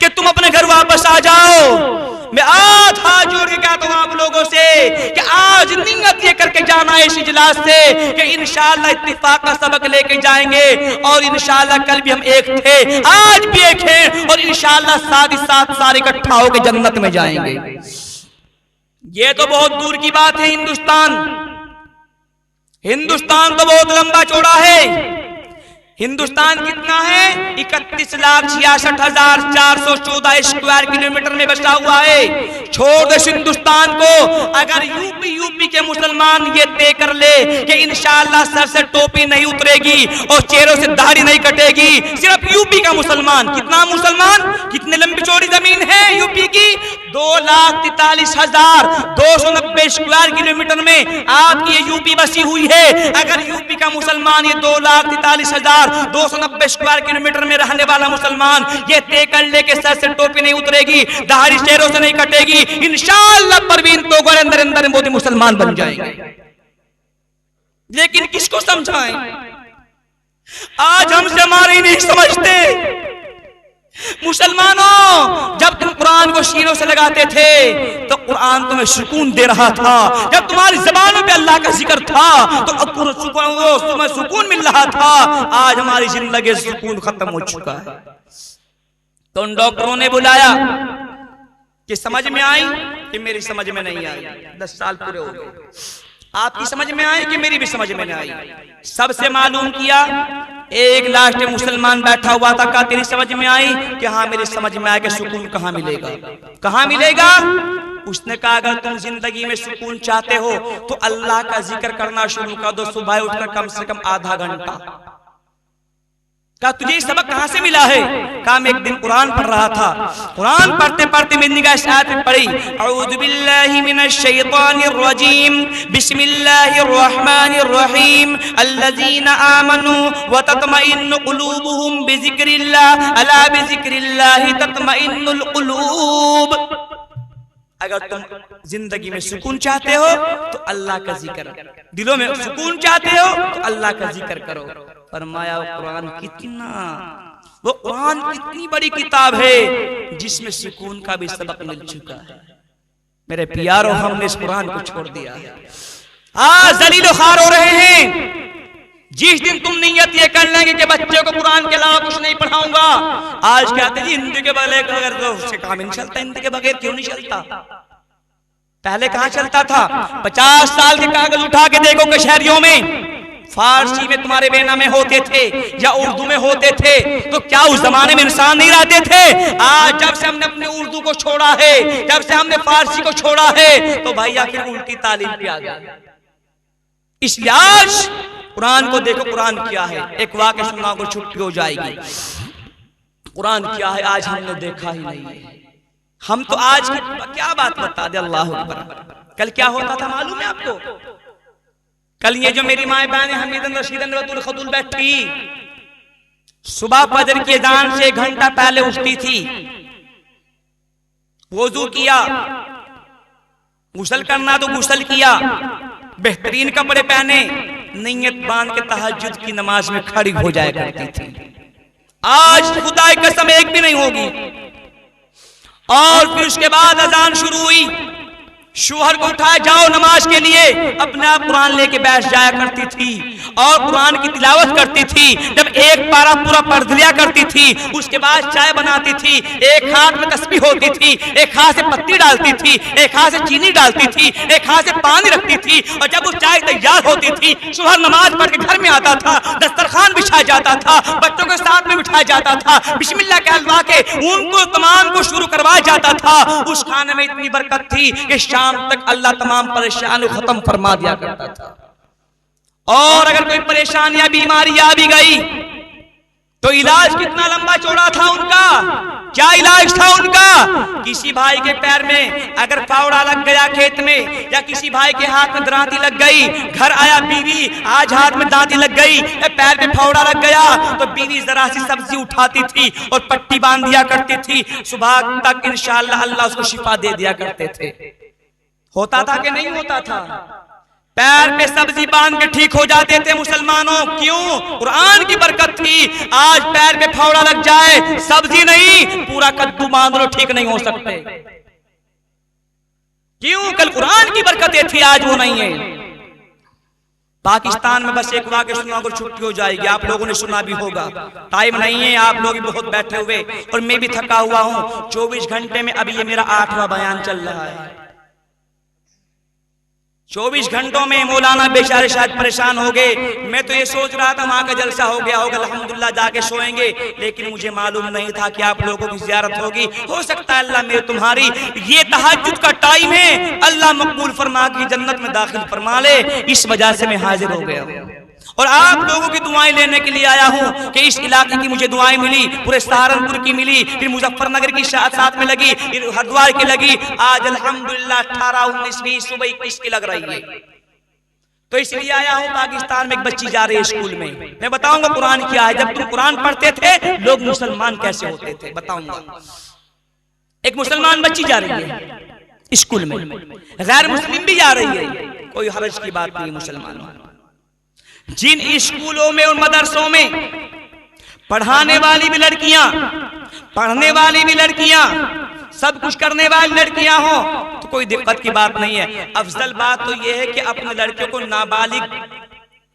कि तुम अपने घर वापस आ जाओ। मैं आज हाथ जोड़ के कहता हूं आप लोगों से कि आज नियत ये करके जाना है इस इजलास से कि इंशाअल्लाह इत्तिफाक का सबक लेके जाएंगे और इंशाअल्लाह कल भी हम एक थे, आज भी एक हैं और इंशाअल्लाह साथ ही साथ सारे इकट्ठा होकर जन्नत में जाएंगे। ये तो बहुत दूर की बात है। हिंदुस्तान तो बहुत लंबा चौड़ा है। हिंदुस्तान कितना है? 31,66,414 स्क्वायर किलोमीटर में बसा हुआ है। छोड़ दे हिंदुस्तान को। अगर यूपी के मुसलमान ये तय कर ले कि इंशाअल्लाह सर से टोपी नहीं उतरेगी और चेहरों से दाढ़ी नहीं कटेगी, सिर्फ यूपी का मुसलमान, कितना मुसलमान, कितने लंबी चौड़ी जमीन है यूपी की? 2,43,290 स्क्वायर किलोमीटर में आपकी ये यूपी बसी हुई है। अगर यूपी का मुसलमान ये 2,43,290 स्क्वायर किलोमीटर में रहने वाला मुसलमान ये तय कर ले के सर से टोपी नहीं उतरेगी, दाढ़ी चेहरों से नहीं कटेगी, इंशाअल्लाह परवीन तोगर अंदर अंदर मोदी मुसलमान बन जाएंगे। लेकिन किसको समझाएं? आज हमसे हमारे नहीं समझते। मुसलमानों, जब तुम कुरान को शीरों से लगाते थे तो कुरान तुम्हें सुकून दे रहा था। जब तुम्हारी जबानों पे अल्लाह का जिक्र था तो तुम्हें सुकून मिल रहा था। आज हमारी जिंदगी सुकून खत्म हो चुका है। तो उन डॉक्टरों ने बुलाया कि समझ में आई कि मेरी समझ में नहीं आई। 10 साल पूरे हो गए, आपकी समझ में आई कि मेरी भी समझ में नहीं आई। सबसे मालूम किया, एक लास्ट मुसलमान बैठा हुआ था, कहा तेरी समझ में आई? कि हाँ मेरी समझ में आया कि सुकून कहाँ मिलेगा, कहाँ मिलेगा? उसने कहा अगर तुम जिंदगी में सुकून चाहते हो तो अल्लाह का जिक्र करना शुरू कर दो, सुबह उठकर कम से कम आधा घंटा। कहा तुझे ये सबक कहां से मिला है? कहा मैं एक दिन कुरान पढ़ रहा था, कुरान पढ़ते पढ़ते मैंने निगाह इस आयत में पढ़ी, अऊज़ु बिल्लाहि मिनश शैतानिर रजीम, बिस्मिल्लाहिर रहमानिर रहीम, अल्लज़ीना आमनू व तत्मइन्नु कुलूबुहुम बिज़िक्रिल्लाह, अला बिज़िक्रिल्लाहि तत्मइन्नुल कुलूब। अगर तुम जिंदगी में सुकून चाहते हो तो अल्लाह का जिक्र, दिलों में सुकून चाहते हो तो अल्लाह का जिक्र करो। फरमाया कुरान कितनी बड़ी किताब है जिसमें सुकून का भी सबक मिल चुका है। मेरे प्यारों, हमने इस कुरान को छोड़ दिया है। आज जलील खार हो रहे हैं। जिस दिन तुम नियत ये कर लेंगे कि बच्चे को कुरान के अलावा कुछ नहीं पढ़ाऊंगा, आज कहते जी हिंदी के बगैर तो उससे काम नहीं चलता। हिंदी के बगैर क्यों नहीं चलता? पहले कहां चलता था? 50 साल के कागज उठा के देखो कचहरियों में फारसी में तुम्हारे बेना में होते थे या उर्दू में होते थे, तो क्या उस जमाने में इंसान नहीं रहते थे? आज जब से हमने अपने उर्दू को छोड़ा है, जब से हमने फारसी को छोड़ा है, तो भैया फिर उल्टी तालीम पे आ गया। इसलिए आज कुरान को देखो, कुरान क्या है। एक वाक़या सुना को छुट्टी हो जाएगी। कुरान क्या है आज हमने देखा ही नहीं है। हम तो आज की क्या बात बता दे, अल्लाह अकबर। कल क्या होता था मालूम है आपको? कल ये जो मेरी माए बहन हमीदन रशीदन रतुल खतुल बैठी, सुबह फजर की अज़ान से 1 घंटा पहले उठती थी, वुजू किया, गुस्ल करना तो गुस्ल किया, बेहतरीन कपड़े पहने, नियत बांध के तहज्जुद की नमाज में खड़ी हो जाया करती थी। आज खुदा की कसम एक भी नहीं होगी। और फिर उसके बाद अजान शुरू हुई, शोहर को उठाया, जाओ नमाज के लिए, अपने आप कुरान लेके बैठ जाया करती थी और कुरान की तिलावत करती थी। जब एक पारा पूरा पढ़ लिया करती थी, उसके बाद चाय बनाती थी, एक हाथ में तस्बीह होती थी, एक हाथ से पत्ती डालती थी, एक हाथ से चीनी डालती थी, एक हाथ से पानी रखती थी। और जब वो चाय तैयार होती थी, शोहर नमाज पढ़ के घर में आता था, दस्तरखान बिछा जाता था, बच्चों के साथ में बिठाया जाता था, बिस्मिल्लाह कहलवा के उनको तमाम को शुरू करवाया जाता था। उस खाने में इतनी बरकत थी कि शाम तक अल्लाह तमाम परेशानी खत्म फरमा दिया करता था। और अगर कोई परेशानी या बीमारी आ भी गई तो इलाज कितना लंबा चौड़ा था उनका, क्या इलाज था उनका। किसी भाई के पैर में अगर फावड़ा लग गया खेत में, या किसी भाई के हाथ में दांती लग गई, घर आया बीवी, आज हाथ में दांती लग गई, पैर में फावड़ा लग गया, तो बीवी जरा सी सब्जी उठाती थी और पट्टी बांध दिया करती थी। सुबह तक इंशाअल्लाह अल्लाह उसको शिफा दे दिया करते थे। होता था कि नहीं होता था? पैर पे सब्जी बांध के ठीक हो जाते थे मुसलमानों। क्यों? कुरान की बरकत थी। आज पैर पे फावड़ा लग जाए, सब्जी नहीं पूरा कद्दू बांध लो, ठीक नहीं हो सकते। क्यों? कल कुरान की बरकतें थी, आज वो नहीं है। पाकिस्तान में बस एक वाक़या सुना कर छुट्टी हो जाएगी, आप लोगों ने सुना भी होगा। टाइम नहीं है, आप लोग भी बहुत बैठे हुए और मैं भी थका हुआ हूं। 24 घंटे में अभी ये मेरा 8वां बयान चल रहा है। 24 घंटों में मौलाना बेचारे शायद परेशान हो गए। मैं तो ये सोच रहा था वहां का जलसा हो गया होगा, अल्हम्दुलिल्लाह जाके सोएंगे, लेकिन मुझे मालूम नहीं था कि आप लोगों की ज़ियारत होगी। हो सकता है अल्लाह मेरे तुम्हारी ये तहज्जुद का टाइम है, अल्लाह मकबूल फरमा की जन्नत में दाखिल फरमा ले, इस वजह से मैं हाजिर हो गया और आप लोगों की दुआएं लेने के लिए आया हूं कि इस इलाके की मुझे दुआएं मिली, पूरे सहारनपुर की मिली, फिर मुजफ्फरनगर की साथ में लगी, फिर हरिद्वार की लगी, आज अल्हम्दुलिल्लाह 18, 19, 20, सुबह 21 की लग रही है। तो इसलिए आया हूं। पाकिस्तान में एक बच्ची जा रही है स्कूल में, मैं बताऊंगा कुरान क्या है। जब तुम कुरान पढ़ते थे लोग मुसलमान कैसे होते थे बताऊंगा। एक मुसलमान बच्ची जा रही है स्कूल में, गैर मुस्लिम भी जा रही है, कोई हर्ज की बात नहीं। मुसलमान जिन स्कूलों में और मदरसों में पढ़ाने वाली भी लड़कियां, पढ़ने वाली भी लड़कियां, सब कुछ करने वाली लड़कियां हो तो कोई दिक्कत की बात नहीं है। अफजल बात तो यह है कि अपने लड़कियों को नाबालिग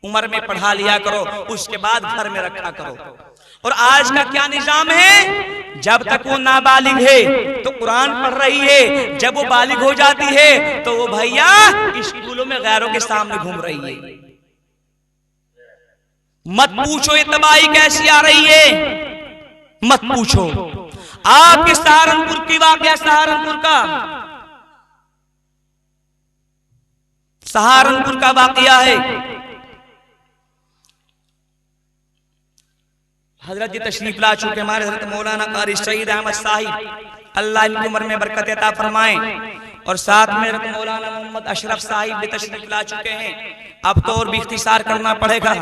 उम्र में पढ़ा लिया करो, उसके बाद घर में रखा करो। और आज का क्या निजाम है, जब तक वो नाबालिग है तो कुरान पढ़ रही है, जब वो बालिग हो जाती है तो वो भैया स्कूलों में गैरों के सामने घूम रही है। मत पूछो ये तबाही कैसी आ रही है, मत पूछो। आपके सहारनपुर की वाकया, सहारनपुर का वाकया है। हजरत जी तशरीफ ला चुके हमारे हजरत मौलाना कारी सईद अहमद साहिब, अल्लाह इनकी उम्र में बरकत अता फरमाए, और साथ में मौलाना मोहम्मद अशरफ साहिब भी तशरीफ ला चुके हैं। अब तो और भी इख्तिसार करना पड़ेगा,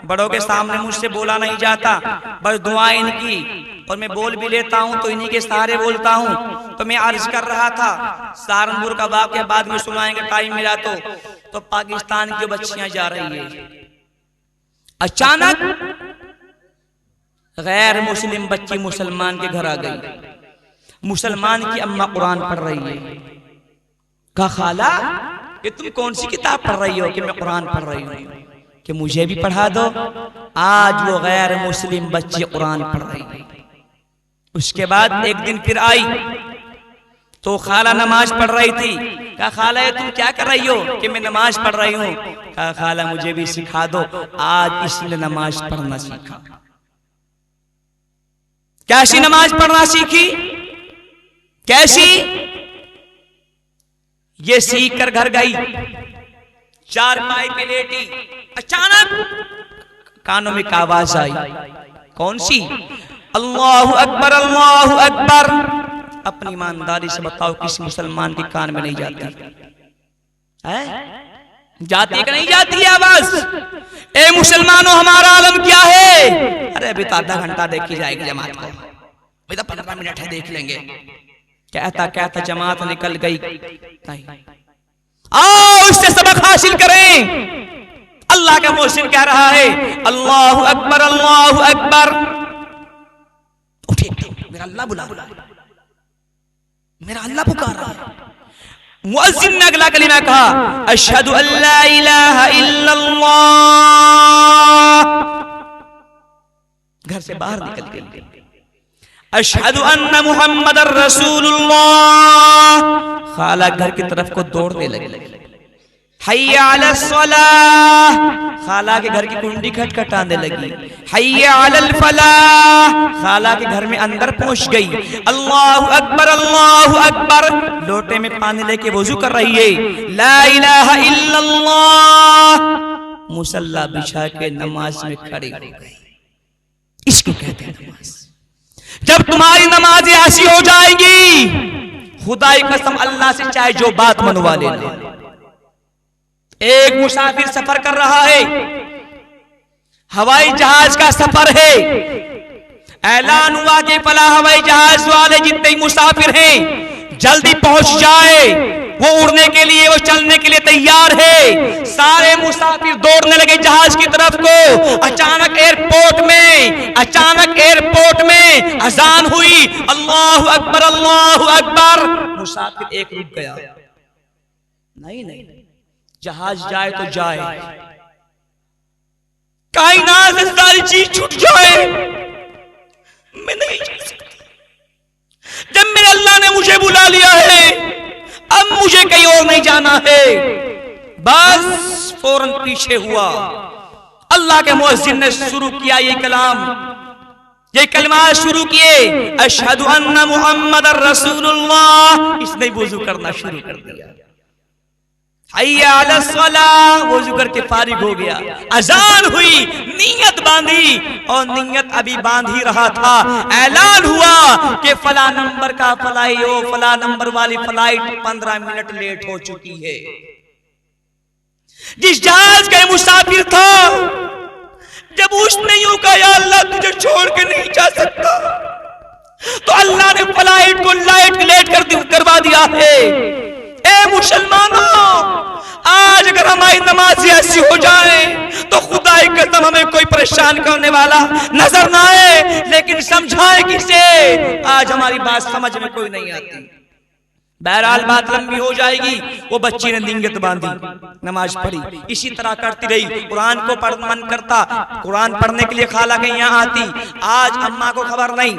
बड़ों के सामने मुझसे बोला नहीं जाता, बस दुआएं इनकी, और मैं बोल भी लेता हूं तो इन्हीं के सहारे बोलता हूं। तो मैं अर्ज कर रहा था सहारनपुर का वाक़या बाद में सुनाएंगे टाइम मिला तो पाकिस्तान की बच्चियां जा रही है, अचानक गैर मुस्लिम बच्ची मुसलमान के घर आ गई। मुसलमान की अम्मा कुरान पढ़ रही है। कहा खाला कि तुम कौन सी किताब पढ़ रही हो? कि मैं कुरान पढ़ रही हूँ। कि मुझे भी पढ़ा दो। आज वो गैर मुस्लिम बच्ची कुरान पढ़ रही है। उसके बाद एक दिन फिर आई तो खाला नमाज पढ़ रही थी। कहा खाला तुम क्या कर रही हो? कि मैं नमाज पढ़ रही हूँ। कहा खाला मुझे भी सिखा दो। आज इसने नमाज पढ़ना सीखा। कैसी नमाज पढ़ना सीखी? कैसी? ये सीख कर घर गई, चारपाई पे लेटी, अचानक कानों में एक आवाज आई। कौन सी? अल्लाहु अकबर, अल्लाहु अकबर। अपनी ईमानदारी से बताओ किस मुसलमान के कान में नहीं जाती है? जाती है कि नहीं जाती है आवाज? ए मुसलमानों हमारा आलम क्या है? अरे अभी तो आधा घंटा देखी जाएगी जमात को, अभी तो 15 मिनट है देख लेंगे। कहता कहता जमात निकल गई। आओ उससे सबक हासिल करें। अल्लाह का मोहसिन कह रहा है अल्लाहु अकबर, अल्लाहु अकबर। उठिए, मेरा अल्लाह बुला रहा है, मेरा अल्लाह पुकार रहा है। मुअज्जिन ने अगला कलिमा कहा, अशहदु अल्ला इलाहा इल्लल्लाह। घर से बाहर निकल गए, अशहदु अन्ना मुहम्मदर रसूलुल्लाह। खाला घर की तरफ को दौड़ने लगे, हय्या अला सलाह। खाला के घर की कुंडी खटखटाने लगी, हय्या अलल फलाह। खाला के घर में अंदर पहुंच गई, अल्लाहु अकबर अल्लाहु अकबर। लोटे में पानी लेके वुजू कर रही है, ला इलाहा इल्लल्लाह। मुसल्ला बिछा के नमाज में खड़ी हो गई। इसको कहते हैं नमाज। जब तुम्हारी नमाज ऐसी हो जाएगी, खुदा की कसम अल्लाह से चाहे जो बात मनवा लेना। एक मुसाफिर सफर कर रहा है, हवाई जहाज का सफर है। ऐलान हुआ कि फला हवाई जहाज वाले जितने मुसाफिर हैं जल्दी पहुंच जाए, वो उड़ने के लिए, वो चलने के लिए तैयार है। सारे मुसाफिर दौड़ने लगे जहाज की तरफ को। अचानक एयरपोर्ट में अजान हुई, अल्लाहु अकबर अल्लाहु अकबर। मुसाफिर एक रुक गया, नहीं, जहाज जाए तो जाए, कायनात से सारी चीज छूट जाए, मैं नहीं जा सकती। जब मेरे अल्लाह ने मुझे बुला लिया है, अब मुझे कहीं और नहीं जाना है। बस फौरन पीछे हुआ। अल्लाह के मुअज्जिन ने शुरू किया ये कलाम, ये कलमा शुरू किए, अशहदु अन्ना मुहम्मदर रसूलुल्लाह। इसने वुजू करना शुरू कर दिया, हय्या अला सलाह। वुजू करके फारिग हो गया, अजान हुई, नियत बांधी, और नियत अभी बांध ही रहा था, ऐलान हुआ कि फला नंबर का फ्लाइट, फला नंबर वाली फ्लाइट 15 मिनट लेट हो चुकी है। जिस जहाज का मुसाफिर था, जब उसने यूं कहा, या अल्लाह तुझे छोड़ के नहीं जा सकता, तो अल्लाह ने फ्लाइट को लेट करवा दिया है। ए मुसलमानों, आज अगर हमारी नमाज ऐसी हो जाए तो खुदा की कसम हमें कोई परेशान करने वाला नजर ना आए, लेकिन समझाए किसे? आज हमारी बात समझ में कोई नहीं आती। बहरहाल बात लंबी हो जाएगी। वो बच्ची ने नियत बांधी, नमाज पढ़ी, इसी तरह करती रही। कुरान को मन करता, कुरान पढ़ने के लिए खाला के यहाँ आती। आज अम्मा को खबर नहीं,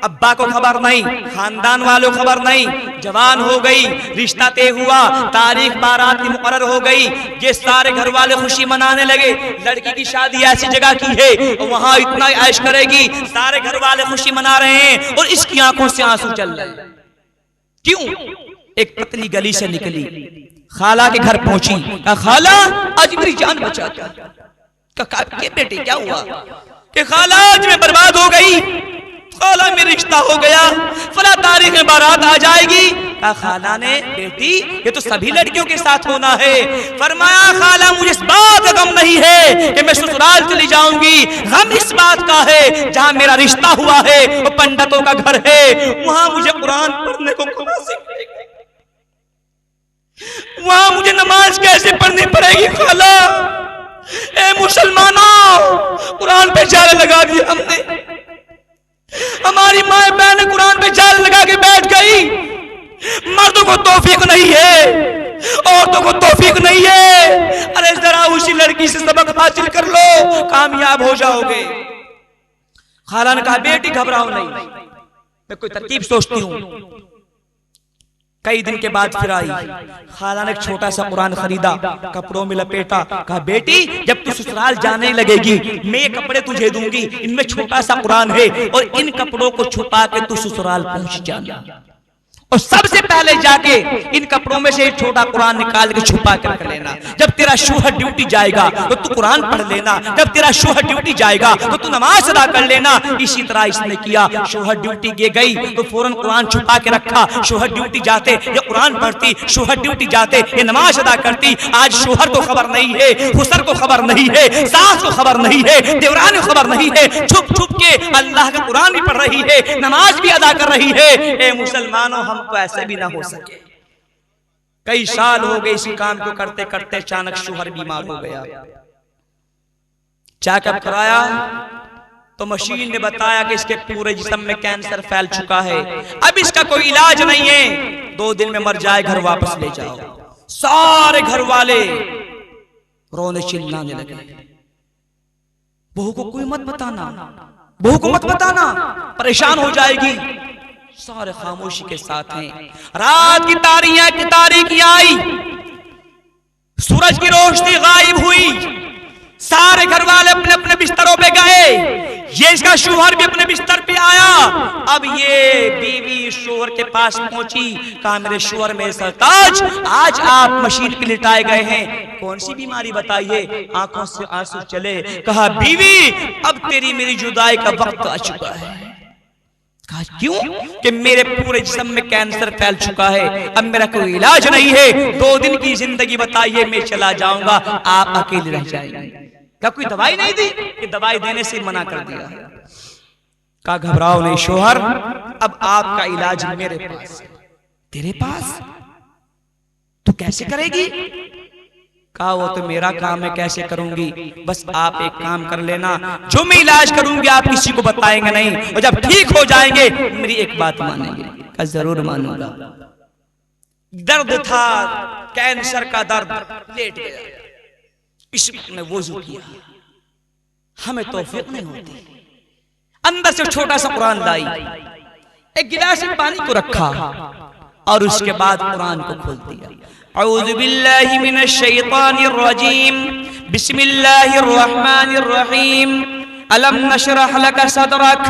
अब्बा को खबर नहीं, खानदान वालों को खबर नहीं। जवान हो गई, रिश्ता तय हुआ, तारीख बारात की मुकर्रर हो गई। ये सारे घर वाले खुशी मनाने लगे। लड़की की शादी ऐसी जगह की है, वहां इतना ऐश करेगी। सारे घर वाले खुशी मना रहे हैं और इसकी आंखों से आंसू चल रहे हैं। क्यों? एक पतली गली से निकली, खाला के घर पहुंची, कहा खाला आज मेरी जान बचा दो। कहा के बेटे क्या हुआ? कि खाला आज मैं बर्बाद हो गई, खाला मेरा रिश्ता हो गया, फला तारीख में बारात आ जाएगी। कहा खाला ने, बेटी ये तो सभी लड़कियों के साथ होना है। फरमाया खाला मुझे इस बात का गम नहीं है कि मैं ससुराल चली जाऊंगी, गम इस बात का है जहां मेरा रिश्ता हुआ है वो पंडितों का घर है, वहां मुझे कुरान पढ़ने को कौन सिखाएगा, वहां मुझे नमाज कैसे पढ़नी पड़ेगी। खाला ए मुसलमानों, कुरान पे जाल लगा दिया हमने, हमारी माए बहन कुरान पे जाल लगा के बैठ गई। मर्दों को तौफीक नहीं है, औरतों को तौफीक नहीं है। अरे जरा उसी लड़की से सबक हासिल कर लो, कामयाब हो जाओगे। खाला ने कहा बेटी घबराओ नहीं, मैं कोई तरकीब सोचती हूँ। कई दिन के बाद फिर आई। खाला ने एक छोटा सा कुरान खरीदा, कपड़ों में लपेटा, कहा बेटी जब तू ससुराल जाने लगेगी मैं ये कपड़े तुझे दूंगी, इनमें छोटा सा कुरान है और इन कपड़ों को छुपा के तू ससुराल पहुंच जाना, और सबसे पहले जाके इन कपड़ों में से एक छोटा कुरान निकाल के छुपा कर रख लेना। जब तेरा शोहर ड्यूटी जाएगा तो तू कुरान पढ़ लेना, जब तेरा शोहर ड्यूटी जाएगा तो तू नमाज अदा कर लेना। इसी तरह इसने किया। शोहर ड्यूटी गई तो फौरन कुरान छुपा के रखा। शोहर ड्यूटी जाते ये कुरान पढ़ती, शोहर ड्यूटी जाते ये नमाज अदा करती। आज शोहर को खबर नहीं है, खुसर को खबर नहीं है, सास को खबर नहीं है, देवरान को खबर नहीं है, छुप छुप के अल्लाह का कुरान भी पढ़ रही है, नमाज भी अदा कर रही है। ए मुसलमानों, हम तो ऐसे भी ना हो सके। कई साल हो गए इसी काम को करते करते, अचानक शोहर बीमार हो गया। चेकअप कराया, तो मशीन ने बताया कि इसके पूरे जिस्म में कैंसर फैल चुका है, अब इसका कोई इलाज नहीं है, 2 दिन में मर जाए, घर वापस ले जाओ। सारे घर वाले रोने चिल्लाने लगे, बहू को कोई मत बताना, बहू को मत बताना, परेशान हो जाएगी। सारे खामोशी के साथ हैं। रात की तारीकी आई, सूरज की रोशनी गायब हुई, सारे घर वाले अपने अपने बिस्तरों पे गए, ये इसका शोहर भी अपने बिस्तर पे आया। अब ये बीवी शोहर के पास पहुंची, कहा मेरे शोहर मेरे सरताज, आज आप मशीन पे लिटाए गए हैं, कौन सी बीमारी बताइए? आंखों से आंसू चले। कहा बीवी अब तेरी मेरी जुदाई का वक्त आ चुका है। कहा क्यों? कि मेरे पूरे जिस्म में कैंसर फैल चुका है, अब मेरा कोई इलाज नहीं है, 2 दिन की जिंदगी बताइए, मैं चला जाऊंगा, आप अकेले रह जाएंगे। क्या कोई दवाई नहीं दी? कि दवाई देने से मना कर दिया। कहा घबराओ नहीं शोहर, अब आपका इलाज मेरे पास। तेरे पास? तू कैसे करेगी? कहा वो तो मेरा काम है, कैसे करूंगी? बस आप एक काम कर लेना, जो मैं इलाज करूंगी आप किसी को बताएंगे नहीं, और जब ठीक हो जाएंगे मेरी एक बात मानेंगे। कहा जरूर मानूंगा। दर्द था, कैंसर का दर्द, लेट गया, इसने वुज़ू किया, हमें तौफीक नहीं होती, अंदर से छोटा सा कुरान लाई, एक गिलास में पानी को रखा और उसके बाद कुरान को खोल दिया। औज़ु बिल्लाहि मिनश शैतानिर रजीम, बिस्मिल्लाहिर रहमानिर रहीम, अलम नशरह लक सदरक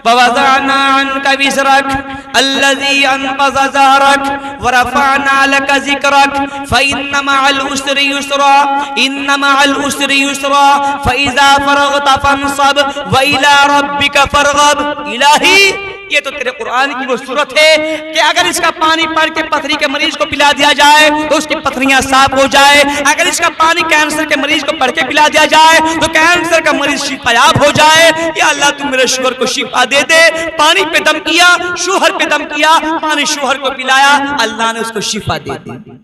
व वज़अना अन्का विज़रक अल्लज़ी अनक़ज़ ज़हरक व रफ़अना लक ज़िक्रक फ़इन्न मअल उसरि युस्रा इन्न मअल उसरि युस्रा फ़इज़ा फ़रग़त फ़ंसब व इला रब्बिक फ़रग़ब। इलाही, ये तो तेरे कुरान की वो सूरत है कि अगर इसका पानी पढ़ के पथरी के मरीज को पिला दिया जाए तो उसकी पथरियां साफ हो जाए, अगर इसका पानी कैंसर के मरीज को पढ़ के पिला दिया जाए तो कैंसर का मरीज शिफायाब हो जाए। या अल्लाह तू मेरे शोहर को शिफा दे दे। पानी पे दम किया, शोहर पे दम किया, पानी शोहर को पिलाया, अल्लाह ने उसको शिफा दे दी।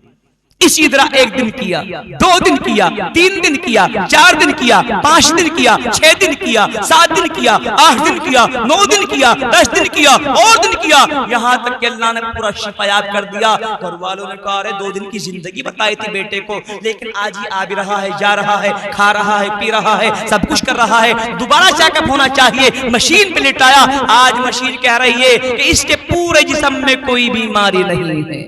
इसी तरह 1 दिन किया, 2 दिन किया, 3 दिन किया, 4 दिन किया, 5 दिन किया, 6 दिन किया, 7 दिन किया, 8 दिन किया, 9 दिन किया, 10 दिन किया और दिन किया, यहाँ तक कि अल्लाह ने पूरा शिफायाब कर दिया। घर वालों ने कहा अरे 2 दिन की जिंदगी बताई थी बेटे को, लेकिन आज ही आ भी रहा है, जा रहा है, खा रहा है, पी रहा है, सब कुछ कर रहा है, दोबारा चेकअप होना चाहिए। मशीन पे लिटाया, आज मशीन कह रही है कि इसके पूरे जिस्म में कोई बीमारी नहीं है,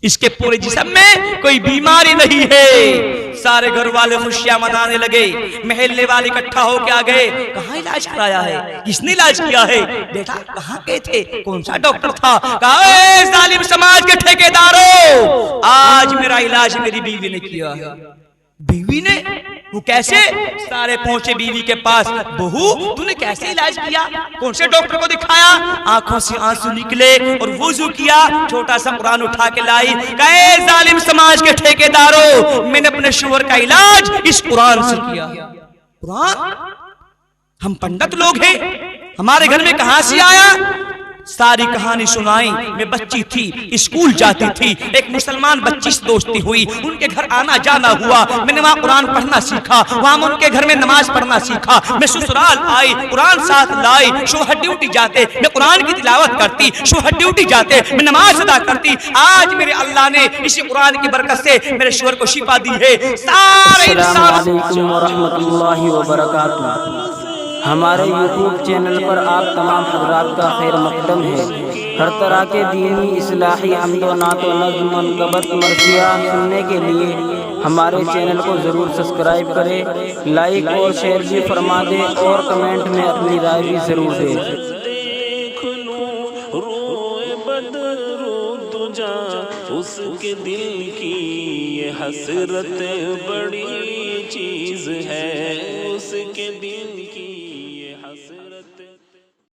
इसके पूरे जिस्म में कोई बीमारी नहीं है। सारे घर वाले खुशियां मनाने लगे, महल्ले वाले इकट्ठा होके आ गए, कहाँ इलाज कराया है, किसने इलाज किया है, बेटा कहाँ गए थे, कौन सा डॉक्टर था? कहा जालिम समाज के ठेकेदारों, आज मेरा इलाज मेरी बीवी ने किया है। बीवी ने? वो कैसे? सारे पहुंचे बीवी के पास, बहू तूने कैसे इलाज किया, कौन से डॉक्टर को दिखाया? आंखों से आंसू निकले और वुज़ू किया, छोटा सा कुरान उठा के लाई, कहे जालिम समाज के ठेकेदारों, मैंने अपने शोहर का इलाज इस कुरान से किया। कुरान? हम पंडित लोग हैं, हमारे घर में कहां से आया? सारी कहानी सुनाई। मैं बच्ची थी, स्कूल जाती थी, एक मुसलमान बच्ची से दोस्ती हुई, उनके घर आना जाना हुआ, मैंने वहां कुरान पढ़ना सीखा, वहां उनके घर में नमाज पढ़ना सीखा। मैं ससुराल आई, कुरान साथ लाई, शोहर ड्यूटी जाते मैं कुरान की तिलावत करती, शोहर ड्यूटी जाते मैं नमाज अदा करती। आज मेरे अल्लाह ने इसी कुरान की बरकत से मेरे शोहर को शिफा दी है। सारे हमारे YouTube चैनल पर आप तमाम हज़रात का खैर मक़दम है। हर तरह के दीनी इस्लाही हम्दो नातो नज़्म मनक़बत मर्ज़िया सुनने के लिए हमारे चैनल को ज़रूर सब्सक्राइब करें, लाइक और शेयर भी फरमा दें और कमेंट में अपनी राय भी ज़रूर दें। उसके दिल की ये हसरत बड़ी चीज़ है, उसके दिल